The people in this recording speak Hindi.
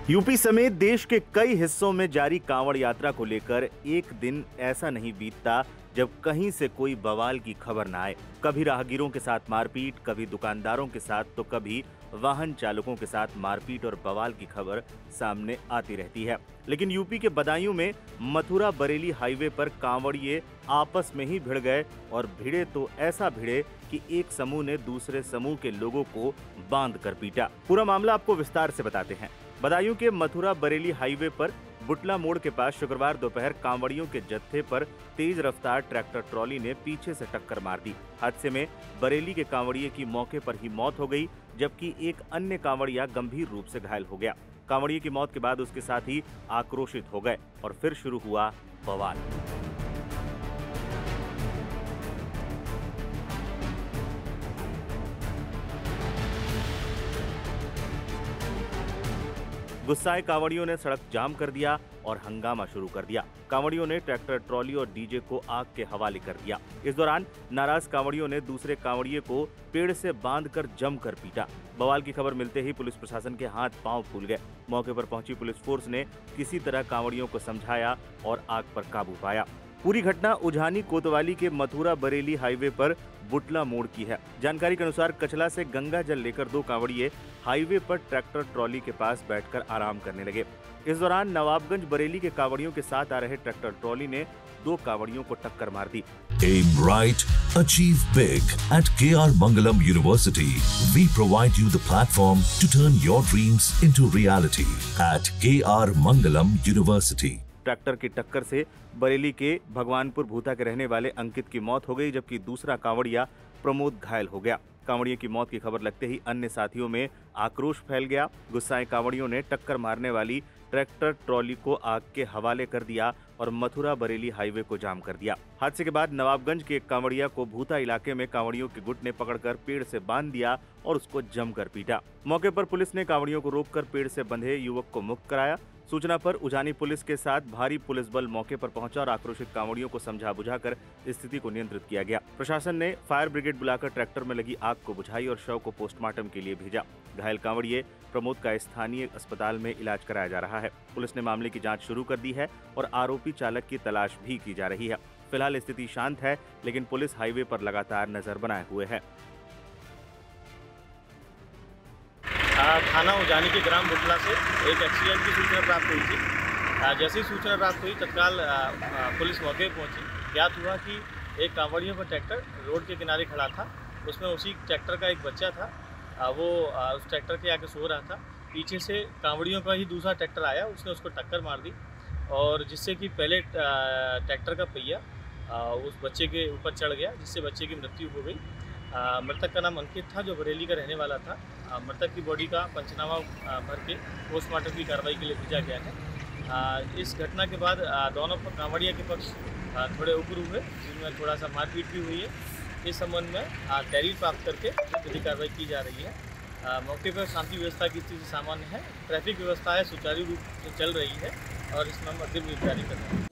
यूपी समेत देश के कई हिस्सों में जारी कांवड़ यात्रा को लेकर एक दिन ऐसा नहीं बीतता जब कहीं से कोई बवाल की खबर न आए। कभी राहगीरों के साथ मारपीट, कभी दुकानदारों के साथ, तो कभी वाहन चालकों के साथ मारपीट और बवाल की खबर सामने आती रहती है। लेकिन यूपी के बदायूं में मथुरा बरेली हाईवे पर कांवड़िए आपस में ही भिड़ गए और भिड़े तो ऐसा भिड़े कि एक समूह ने दूसरे समूह के लोगों को बांध कर पीटा। पूरा मामला आपको विस्तार से बताते हैं। बदायूं के मथुरा बरेली हाईवे पर बुटला मोड़ के पास शुक्रवार दोपहर कांवड़ियों के जत्थे पर तेज रफ्तार ट्रैक्टर ट्रॉली ने पीछे से टक्कर मार दी। हादसे में बरेली के कांवड़िए की मौके पर ही मौत हो गई, जबकि एक अन्य कांवड़िया गंभीर रूप से घायल हो गया। कांवड़िए की मौत के बाद उसके साथी आक्रोशित हो गए और फिर शुरू हुआ बवाल। गुस्साए कांवड़ियों ने सड़क जाम कर दिया और हंगामा शुरू कर दिया। कांवड़ियों ने ट्रैक्टर ट्रॉली और डीजे को आग के हवाले कर दिया। इस दौरान नाराज कांवड़ियों ने दूसरे कांवड़िए को पेड़ से बांधकर जमकर पीटा। बवाल की खबर मिलते ही पुलिस प्रशासन के हाथ पांव फूल गए। मौके पर पहुंची पुलिस फोर्स ने किसी तरह कांवड़ियों को समझाया और आग पर काबू पाया। पूरी घटना उझानी कोतवाली के मथुरा बरेली हाईवे पर बुटला मोड़ की है। जानकारी के अनुसार कचला से गंगा जल लेकर दो कांवड़िए हाईवे पर ट्रैक्टर ट्रॉली के पास बैठकर आराम करने लगे। इस दौरान नवाबगंज बरेली के कांवड़ियों के साथ आ रहे ट्रैक्टर ट्रॉली ने दो कांवड़ियों को टक्कर मार दी। Aim right, achieve big at KR Mangalam University. We provide you the platform to turn your dreams into reality at KR Mangalam University. Tractor की टक्कर से बरेली के भगवानपुर भूता के रहने वाले अंकित की मौत हो गई, जबकि दूसरा कांवड़िया प्रमोद घायल हो गया। कांवड़िए की मौत की खबर लगते ही अन्य साथियों में आक्रोश फैल गया। गुस्साए कांवड़ियों ने टक्कर मारने वाली ट्रैक्टर ट्रॉली को आग के हवाले कर दिया और मथुरा बरेली हाईवे को जाम कर दिया। हादसे के बाद नवाबगंज के एक कांवड़िया को भूता इलाके में कांवड़ियों के गुट ने पकड़कर पेड़ से बांध दिया और उसको जमकर पीटा। मौके पर पुलिस ने कांवड़ियों को रोककर पेड़ से बंधे युवक को मुक्त कराया। सूचना पर उजानी पुलिस के साथ भारी पुलिस बल मौके पर पहुंचा और आक्रोशित कांवड़ियों को समझा बुझाकर स्थिति को नियंत्रित किया गया। प्रशासन ने फायर ब्रिगेड बुलाकर ट्रैक्टर में लगी आग को बुझाई और शव को पोस्टमार्टम के लिए भेजा। घायल कांवड़िए प्रमोद का स्थानीय अस्पताल में इलाज कराया जा रहा है। पुलिस ने मामले की जांच शुरू कर दी है और आरोपी चालक की तलाश भी की जा रही है। फिलहाल स्थिति शांत है, लेकिन पुलिस हाईवे पर लगातार नजर बनाए हुए है। थाना उजानी के ग्राम बुटला से एक एक्सीडेंट की सूचना प्राप्त हुई थी। जैसी सूचना प्राप्त हुई तत्काल पुलिस मौके पहुंची। ज्ञात हुआ कि एक कांवड़ियों पर ट्रैक्टर रोड के किनारे खड़ा था। उसमें उसी ट्रैक्टर का एक बच्चा था, वो उस ट्रैक्टर के आगे सो रहा था। पीछे से कांवड़ियों का ही दूसरा ट्रैक्टर आया, उसने उसको टक्कर मार दी और जिससे कि पहले ट्रैक्टर का पहिया उस बच्चे के ऊपर चढ़ गया, जिससे बच्चे की मृत्यु हो गई। मृतक का नाम अंकित था, जो बरेली का रहने वाला था। मृतक की बॉडी का पंचनामा भर के पोस्टमार्टम की कार्रवाई के लिए भेजा गया है। इस घटना के बाद दोनों कांवड़िया के पक्ष थोड़े उग्र हुए, जिनमें थोड़ा सा मारपीट भी हुई है। इस संबंध में तहरीर प्राप्त करके विधिक कार्रवाई की जा रही है। मौके पर शांति व्यवस्था की स्थिति सामान्य है। ट्रैफिक व्यवस्था है सुचारू रूप से चल रही है और इसमें हम अग्रिम गिरफ्तारी कर रहे हैं।